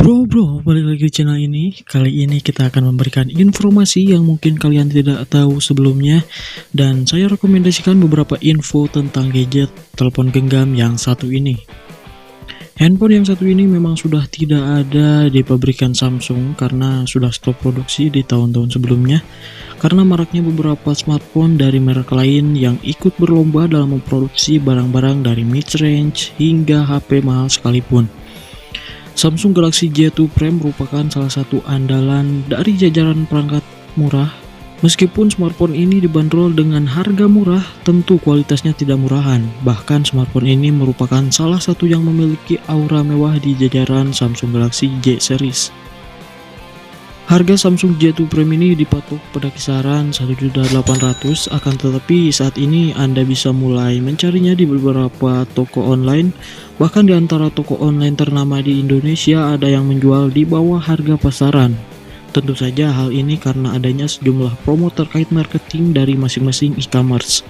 Bro, balik lagi di channel ini. Kali ini kita akan memberikan informasi yang mungkin kalian tidak tahu sebelumnya. Dan saya rekomendasikan beberapa info tentang gadget telepon genggam yang satu ini. Handphone yang satu ini memang sudah tidak ada di pabrikan Samsung karena sudah stop produksi di tahun-tahun sebelumnya. Karena maraknya beberapa smartphone dari merek lain yang ikut berlomba dalam memproduksi barang-barang dari mid-range hingga HP mahal sekalipun. Samsung Galaxy J2 Prime merupakan salah satu andalan dari jajaran perangkat murah. Meskipun smartphone ini dibanderol dengan harga murah, tentu kualitasnya tidak murahan. Bahkan smartphone ini merupakan salah satu yang memiliki aura mewah di jajaran Samsung Galaxy J series. Harga Samsung J2 Prime ini dipatok pada kisaran 1.800.000, akan tetapi saat ini Anda bisa mulai mencarinya di beberapa toko online. Bahkan di antara toko online ternama di Indonesia ada yang menjual di bawah harga pasaran. Tentu saja hal ini karena adanya sejumlah promo terkait marketing dari masing-masing e-commerce.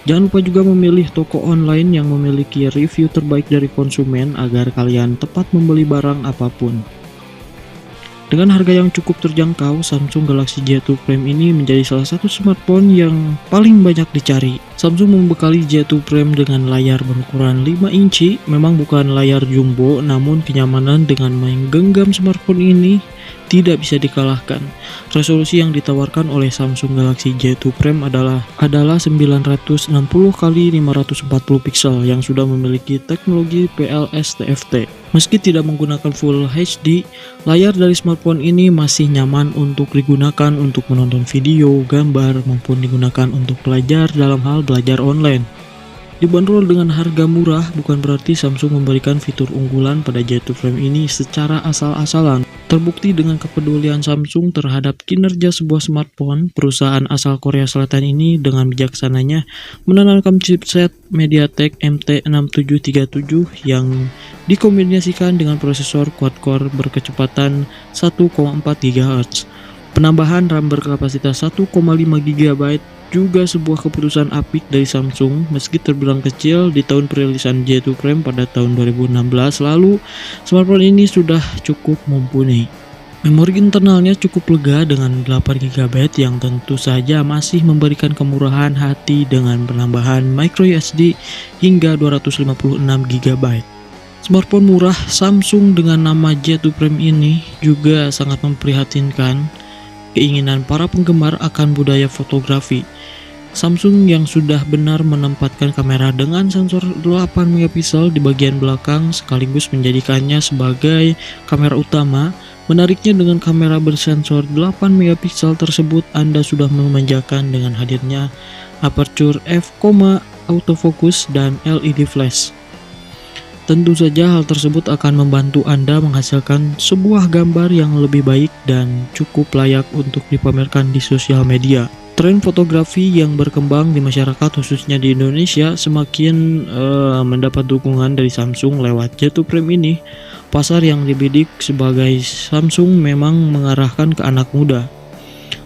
Jangan lupa juga memilih toko online yang memiliki review terbaik dari konsumen agar kalian tepat membeli barang apapun. Dengan harga yang cukup terjangkau, Samsung Galaxy J2 Prime ini menjadi salah satu smartphone yang paling banyak dicari. Samsung membekali J2 Prime dengan layar berukuran 5 inci, memang bukan layar jumbo, namun kenyamanan dengan menggenggam smartphone ini tidak bisa dikalahkan. Resolusi yang ditawarkan oleh Samsung Galaxy J2 Prime adalah 960 x 540 pixel yang sudah memiliki teknologi PLS TFT. Meski tidak menggunakan Full HD, layar dari smartphone ini masih nyaman untuk digunakan untuk menonton video, gambar, maupun digunakan untuk belajar dalam hal belajar online. Dibanderol dengan harga murah bukan berarti Samsung memberikan fitur unggulan pada J2 Prime ini secara asal-asalan. Terbukti dengan kepedulian Samsung terhadap kinerja sebuah smartphone, perusahaan asal Korea Selatan ini dengan bijaksananya menanamkan chipset MediaTek MT6737 yang dikombinasikan dengan prosesor quad-core berkecepatan 1,4 GHz. Penambahan RAM berkapasitas 1,5 GB juga sebuah keputusan apik dari Samsung. Meski terbilang kecil di tahun perilisan J2 Prime pada tahun 2016 lalu, smartphone ini sudah cukup mumpuni. Memori internalnya cukup lega dengan 8 GB yang tentu saja masih memberikan kemurahan hati dengan penambahan microSD hingga 256 GB. Smartphone murah Samsung dengan nama J2 Prime ini juga sangat memprihatinkan keinginan para penggemar akan budaya fotografi. Samsung yang sudah benar menempatkan kamera dengan sensor 8 megapiksel di bagian belakang sekaligus menjadikannya sebagai kamera utama. Menariknya dengan kamera bersensor 8 megapiksel tersebut Anda sudah memanjakan dengan hadirnya aperture f, autofocus dan LED flash. Tentu saja hal tersebut akan membantu Anda menghasilkan sebuah gambar yang lebih baik dan cukup layak untuk dipamerkan di sosial media. Tren fotografi yang berkembang di masyarakat khususnya di Indonesia semakin mendapat dukungan dari Samsung lewat J2 Prime ini. Pasar yang dibidik sebagai Samsung memang mengarahkan ke anak muda.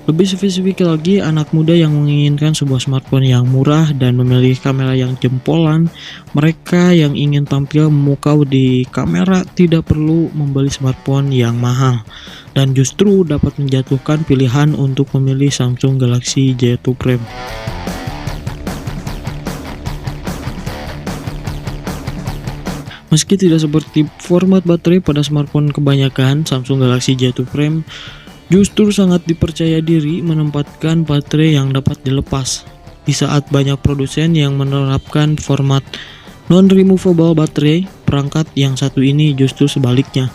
Lebih spesifik lagi, anak muda yang menginginkan sebuah smartphone yang murah dan memilih kamera yang jempolan. Mereka yang ingin tampil memukau di kamera tidak perlu membeli smartphone yang mahal dan justru dapat menjatuhkan pilihan untuk memilih Samsung Galaxy J2 Prime. Meski tidak seperti format baterai pada smartphone kebanyakan, Samsung Galaxy J2 Prime justru sangat dipercaya diri menempatkan baterai yang dapat dilepas. Di saat banyak produsen yang menerapkan format non-removable baterai, perangkat yang satu ini justru sebaliknya.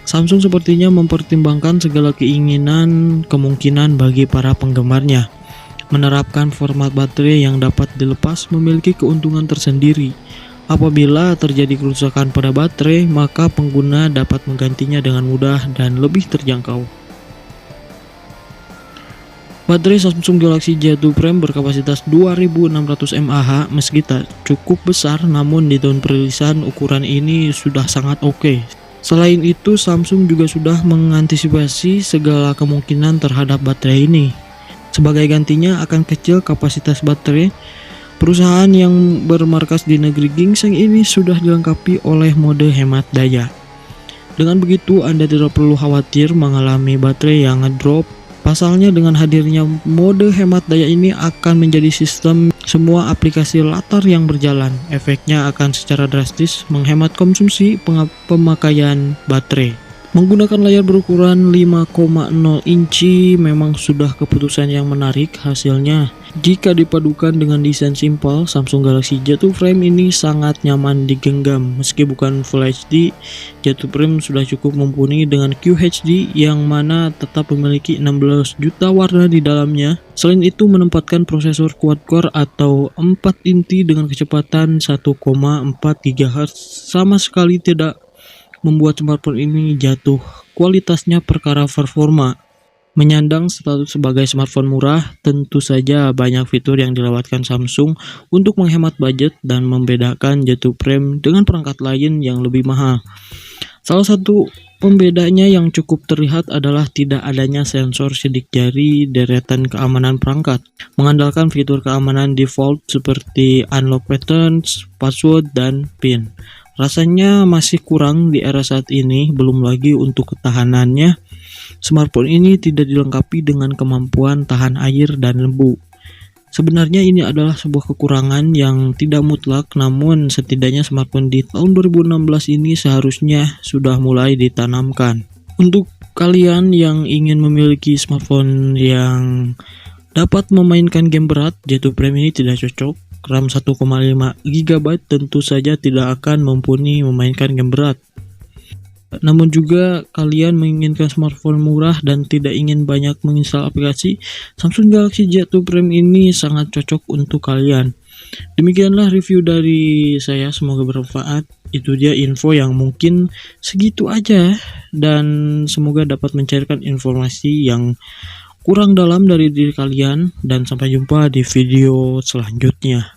Samsung sepertinya mempertimbangkan segala kemungkinan bagi para penggemarnya. Menerapkan format baterai yang dapat dilepas memiliki keuntungan tersendiri. Apabila terjadi kerusakan pada baterai, maka pengguna dapat menggantinya dengan mudah dan lebih terjangkau. Baterai Samsung Galaxy J2 Prime berkapasitas 2600 mAh. Meski tak cukup besar, namun di tahun perilisan ukuran ini sudah sangat oke. Selain itu, Samsung juga sudah mengantisipasi segala kemungkinan terhadap baterai ini. Sebagai gantinya akan kecil kapasitas baterai, perusahaan yang bermarkas di negeri gingseng ini sudah dilengkapi oleh mode hemat daya. Dengan begitu, Anda tidak perlu khawatir mengalami baterai yang ngedrop. Pasalnya, dengan hadirnya mode hemat daya ini akan menjadi sistem semua aplikasi latar yang berjalan. Efeknya akan secara drastis menghemat konsumsi pemakaian baterai. Menggunakan layar berukuran 5,0 inci memang sudah keputusan yang menarik hasilnya. Jika dipadukan dengan desain simpel, Samsung Galaxy J2 Frame ini sangat nyaman digenggam. Meski bukan Full HD, J2 Frame sudah cukup mumpuni dengan QHD yang mana tetap memiliki 16 juta warna di dalamnya. Selain itu, menempatkan prosesor quad-core atau 4 inti dengan kecepatan 1,4 GHz sama sekali tidak membuat smartphone ini jatuh kualitasnya perkara performa. Menyandang status sebagai smartphone murah, tentu saja banyak fitur yang dilewatkan Samsung untuk menghemat budget dan membedakan J2 Frame dengan perangkat lain yang lebih mahal. Salah satu pembedanya yang cukup terlihat adalah tidak adanya sensor sidik jari deretan keamanan perangkat. Mengandalkan fitur keamanan default seperti unlock patterns, password, dan PIN. Rasanya masih kurang di era saat ini, belum lagi untuk ketahanannya. Smartphone ini tidak dilengkapi dengan kemampuan tahan air dan lembu. Sebenarnya ini adalah sebuah kekurangan yang tidak mutlak, namun setidaknya smartphone di tahun 2016 ini seharusnya sudah mulai ditanamkan. Untuk kalian yang ingin memiliki smartphone yang dapat memainkan game berat, J2 Frame ini tidak cocok. RAM 1,5 GB tentu saja tidak akan mumpuni memainkan game berat. Namun juga kalian menginginkan smartphone murah dan tidak ingin banyak menginstal aplikasi, Samsung Galaxy J2 Frame ini sangat cocok untuk kalian. Demikianlah review dari saya, semoga bermanfaat. Itu dia info yang mungkin segitu aja, dan semoga dapat mencairkan informasi yang kurang dalam dari diri kalian, dan sampai jumpa di video selanjutnya.